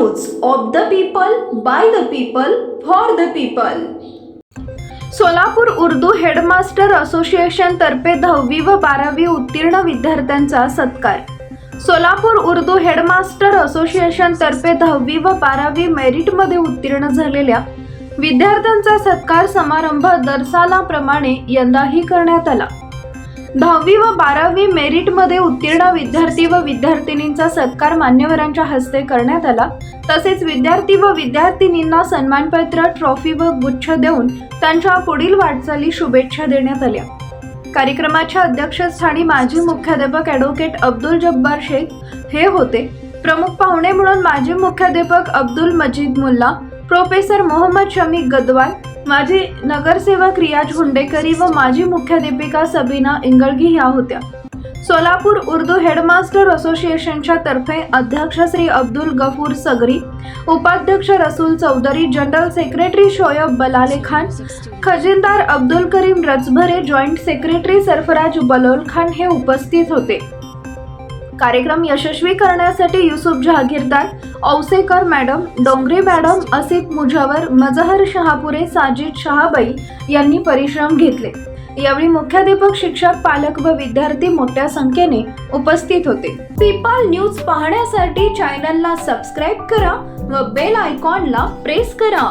News of the people, by the people, for the people. Solapur Urdu headmaster association तर्फे 10वी व 12वी उत्तीर्ण विद्यार्थ्यांचा सत्कार। सोलापूर उर्दू हेडमास्टर असोसिएशन तर्फे 10वी व 12वी मेरिटमध्ये उत्तीर्ण झालेल्या विद्यार्थ्यांचा सत्कार समारंभ दरसालाप्रमाणे यंदाही करण्यात आला। 10वी व 12वी मेरिटमध्ये उत्तीर्ण विद्यार्थी व विद्यार्थिनींचा सत्कार मान्यवरांच्या हस्ते करण्यात आला। तसेच विद्यार्थी व विद्यार्थिनींना सन्मानपत्र, ट्रॉफी व गुच्छ देऊन त्यांच्या पुढील वाटचाली शुभेच्छा देण्यात आल्या। कार्यक्रमाच्या अध्यक्षस्थानी माजी मुख्याध्यापक ॲडव्होकेट अब्दुल जब्बार शेख हे होते। प्रमुख पाहुणे म्हणून माजी मुख्याध्यापक अब्दुल मजीद मुल्ला, प्रोफेसर मोहम्मद शमी गदवाल, माजी नगरसेवक रियाज हुंडेकरी व माजी मुख्याध्यापिका सबीना इंगळगी या होत्या। सोलापूर उर्दू हेडमास्टर असोसिएशनच्या तर्फे अध्यक्ष श्री अब्दुल गफूर सगरी, उपाध्यक्ष रसूल चौधरी, जनरल सेक्रेटरी शोयब बलाले खान, खजिनदार अब्दुल करीम रचभरे, जॉइंट सेक्रेटरी सरफराज बलोल खान हे उपस्थित होते। कार्यक्रम यशस्वी करण्यासाठी युसुफ जहागीरदार, औसेकर मॅडम, डोंगरे मॅडम, असिफ मुजावर, मजहर शहापुरे, साजिद शहाबाई यांनी परिश्रम घेतले। यावेळी मुख्याध्यापक, शिक्षक, पालक व विद्यार्थी मोठ्या संख्येने उपस्थित होते। पीपल न्यूज पाहण्यासाठी चॅनलला सबस्क्राईब करा व बेल आयकॉनला प्रेस करा।